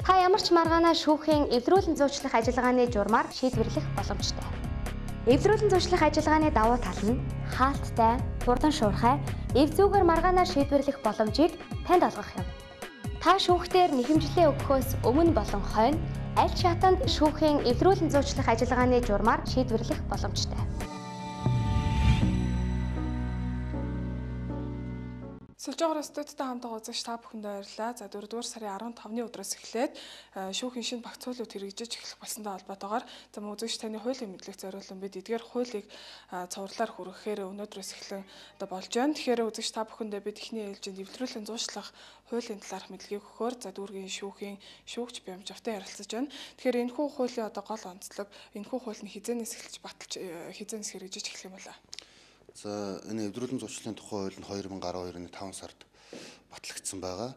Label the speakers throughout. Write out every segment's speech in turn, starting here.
Speaker 1: Та ямар ч маргаанаа шүүхийн эвдрүүлэн зуучлах ажиллагааны журмаар шийдвэрлэх боломжтой. Эвдрүүлэн зуучлах ажиллагааны давуу тал нь хаалттай, хурдан шуурхай, эв зүүгээр маргаанаар шийдвэрлэх боломжийг танд олгох юм. Та шүүхтээр нэхэмжлээ өгөхөөс өмнө болон хойно аль шатанд шүүхийн эвдрүүлэн зуучлах ажиллагааны журмаар шийдвэрлэх боломжтой.
Speaker 2: Сүлжээгоор студидтэй хамтаа үзэгч та бүхэндээ баярлалаа. За 4-р сарын 15-ны өдрөөс эхлээд шүүхийн шинэ багц хуулиуд хэрэгжиж эхлэх болсонтой холбоотойгоор үзэгч таны хуулийн мэдлэг зориулсан бид эдгээр хуулийг цувралаар хүргэхээр өнөөдрөөс эхлэн болж байна. Тэгэхээр үзэгч та бүхэндээ бид эхний ээлжинд эвлэрүүлэн зуучлах хуулийн талаарх мэдлэгийг өгөхөөр за дүүргийн шүүхийн шүүгч Бямжавтай ярилцаж байна. Тэгэхээр энэхүү хуулийн гол онцлог энэхүү хууль нь хизээнээс эхэлж баталж хизээнээс хэрэгжиж эхлэх юм байна.
Speaker 3: За энэ эвдрүүлэн зуучлалын тухай хууль нь 2012 оны 5 сард батлагдсан байгаа.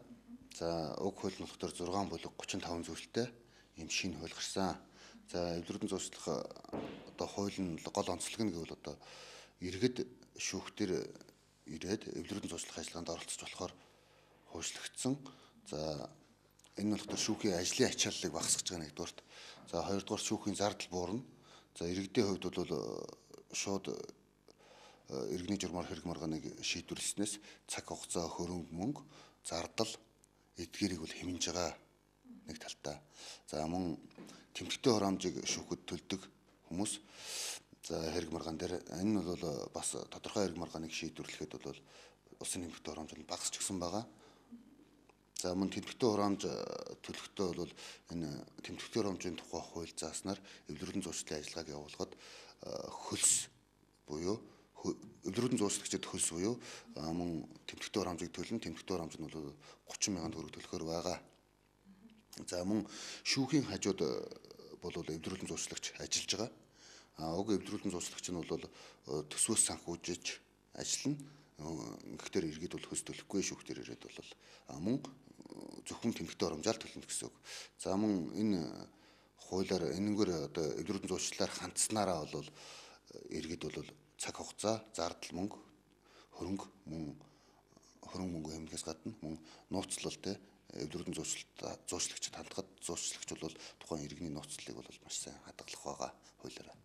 Speaker 3: За уг хууль нь болохоор 6 бүлэг 35 зүйлтэй ийм шинэ хууль гарсан. За эвдрүүлэн зуучлах одоо хууль нь гол онцлог нь гэвэл одоо иргэд шүүхтэр ирээд эвдрүүлэн зуучлах ажиллагаанд оролцож болохоор хуучлагдсан. За энэ нь болохоор шүүхийн ажлын ачааллыг багасгаж байгаа нэгдүгээрт. За хоёрдугаар шүүхийн зардал буурна. За иргэдийн хувьд бол шууд иргэний журмаар хэрэг маргааныг шийдвэрлснээс цаг хугацаа, хөрөнгө мөнгө, зардал эдгээрийг бол хэмнэж байгаа нэг талтай. За мөн тэмдэгтэй хураамжийг шүүхэд төлдөг хүмүүс за хэрэг маргаан дээр энэ нь бол бас тодорхой хэрэг маргааныг шийдвэрлэхэд бол улсын тэмдэгтэй хураамж нь багасч гисэн байгаа. За мөн тэмдэгтэй хураамж төлөхдөө бол энэ тэмдэгтэй хураамжийн тухай хууль зааснаар эвлэрүүлэн зуучлалын ажиллагааг явуулахад хөлс буюу эвдрүүлэн зууслагчид хөлс буюу мөн тэмдэгтэй хураамжийг төлнө. Тэмдэгтэй хураамж нь бол 30 мянган төгрөг төлөхөр байгаа. За мөн шүүхийн хажууд бол эвдрүүлэн зууслагч ажиллаж байгаа. Уг эвдрүүлэн зууслагч нь бол төсвөөс санхүүжиж ажиллана. Гэхдээ иргэд бол хөлс төлөхгүй шүүхтэр ирээд бол мөн зөвхөн тэмдэгтэй хураамжаар төлнө гэсэн үг. За мөн энэ хуулиар энэгээр одоо эвдрүүлэн зуучлалаар хандсанараа бол иргэд бол цаг хугацаа, зардал мөнгө, хөрөнгө мөнгө хэмнэхээс гадна мөн нууцлалтай эвдрүүлэн зуучлагчид хандгаад зуучлагч бол тухайн иргэний нууцлалыг бол маш сайн хадгалах байгаа хуулиараа.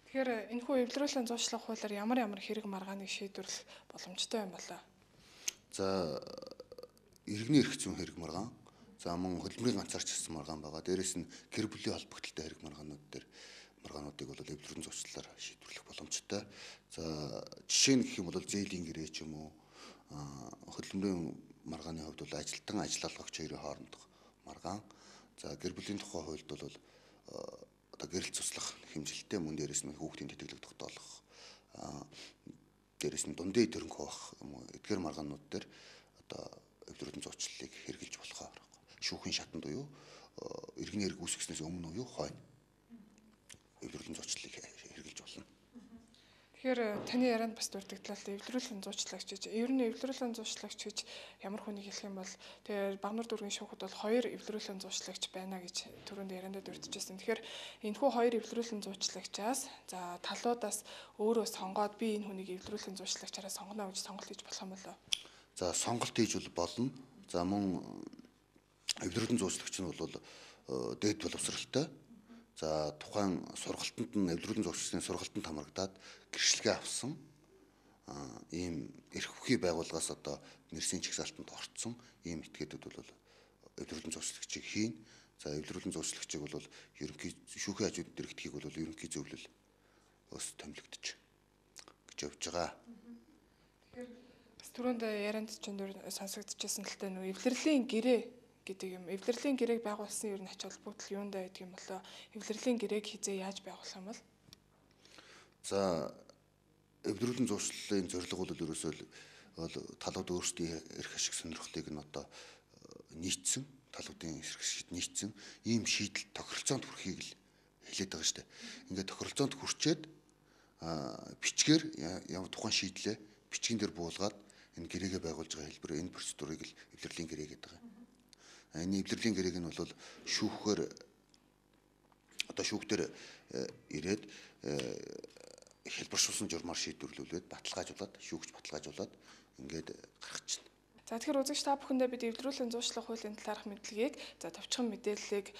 Speaker 2: Тэгэхээр энэхүү эвдрүүлэн зуучлах хуулиар ямар хэрэг маргааныг шийдвэрлэх боломжтой юм болоо? За иргэний эрх зүйн хэрэг маргаан, за мөн хөдөлмөрийн ганцаарч хийсэн маргаан байгаа. Дээрээс нь гэр бүлийн холбогдлолтой хэрэг маргаанууд дээр маргаануудыг бол эвдрүүлэн зуучлалаар шийдвэрлэх боломжтой. За жишээ нь гэх юм бол зээлийн гэрээ ч юм уу хөдөлмөрийн маргааны хувьд бол ажилтан ажил олгогч хоёрын хоорондох маргаан. За гэр бүлийн тухай хуульд бол одоо гэрэл цуслах хэмжилттэй мөн дээрээс нь хүүхдийн тэтгэлэг тогтоолох дээрээс нь дундын төрөнг хуваах юм уу эдгээр маргаанууд дээр одоо эвдрүүлэн зуучлалыг хэрэгжилж болохоор шүүхийн шатанд буюу иргэний эрг үүсгэснээс өмнө буюу хойно эвдрүүлэн зуучлалыг хэрэгжилж болно. Тэгэхээр таны ярианд бас дурддагдлаа эвдрүүлэн зуучлагч гэж. Ер нь эвдрүүлэн зуучлагч гэж ямар хүнийг хэлэх юм бол тэгээ Багнуур дүүргийн шүүхэд бол 2 эвдрүүлэн зуучлагч байна гэж түрүүнд яриандаа дурдчихсан. Тэгэхээр энэхүү 2 эвдрүүлэн зуучлагчаас за талуудаас өөрөө сонгоод би энэ хүнийг эвдрүүлэн зуучлагчаараа сонгоно гэж сонголт хийж болох юм болоо?
Speaker 3: За сонголт хийж болно. За мөн эвдрүүлэн зуучлагч нь бол дээд боловсралтай. За тухайн сургалтанд нь эвдрүүлэн зуучлалын сургалтанд хамрагдаад гэрчлэгээ авсан ийм эрх бүхий байгууллагаас одоо нэрсийн чагсаалтанд орцсон ийм этгээдүүд бол эвдрүүлэн зуучлалчийг хийн. За эвдрүүлэн зуучлалчийг бол ерөнхий шүүхийн хажууд дээр этгийг бол ерөнхий зөвлөл өс томилогдож гэж явж байгаа.
Speaker 2: Тэгэхээр бас түрүүнд ярианд чинь сонсогдчихсан талтай нөгөө эвлэрлийн гэрээ гэдэг юм. Эвлэрлийн гэрээг байгуулсан ер нь ач холбогдол юундаа гэдэг юм болоо? Эвлэрлийн гэрээг хизээ яаж байгуулах юм бол?
Speaker 3: За эвдрүүлэн зуучлалын зорилго бол ерөөсөө талууд өөрсдийн эрх ашиг сонирхлыг нь одоо нийцсэн, талуудын эрх ашигт нийцсэн ийм шийдэл тохиролцоонд хүрэхийг л хэлээд байгаа шүү дээ. Ингээд тохиролцоонд хүрчээд бичгээр ямар тухайн шийдлээ бичгийн дээр буулгаад энэ гэрээгээ байгуулж байгаа хэлбэр энэ процедурыг л эвлэрлийн гэрээ гэдэг байгаа. Энэ эвлэрлийн гэрээг нь бол шүүхээр одоо шүүхтэр ирээд хэлбэршүүлсэн журмаар шийдвэрлүүлээд баталгаажуулаад шүүгч баталгаажуулаад ингээд гаргачихна.
Speaker 2: За тэгэхээр үзэгч та бүхэндээ бид эвдрүүлэн зуучлах хуулийн талаарх мэдлэгийг товчхон мэдээллийг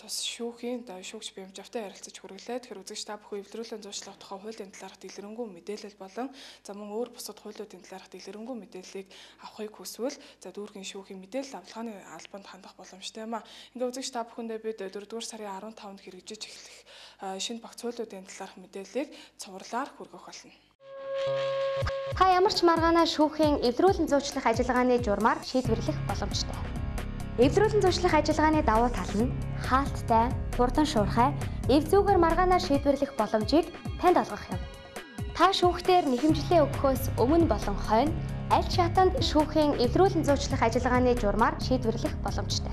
Speaker 2: тус шүүхийн шүүгч бямжавтай ярилцаж хүргэлээ. Тэгэхээр үзэгч та бүхэн эвдрүүлэн зуучлах тухай хуулийн талаарх дэлгэрэнгүй мэдээлэл болон мөн өөр бусад хуулиудын талаарх дэлгэрэнгүй мэдээллийг авахыг хүсвэл дүүргийн шүүхийн мэдээлэл авалгааны албанд хандах боломжтой юм а. Ингээ үзэгч та бүхэндээ бид 4-р сарын 15-нд хэрэгжиж эхлэх шинэ багц хуулиудын талаарх мэдээллийг цувралаар хүргэх болно.
Speaker 1: Та ямар ч маргаанаар шүүхийн эвдрүүлэн зуучлах ажиллагааны журмаар шийдвэрлэх боломжтой. Эвдрүүлэн зуучлах ажиллагааны давуу тал нь хаалттай, хурдан шуурхай, эв зүйгээр маргаанаар шийдвэрлэх боломжийг танд олгох юм. Та шүүхтээр нэхэмжлээ өгөхөөс өмнө болон хойно аль шатанд шүүхийн эвдрүүлэн зуучлах ажиллагааны журмаар шийдвэрлэх боломжтой.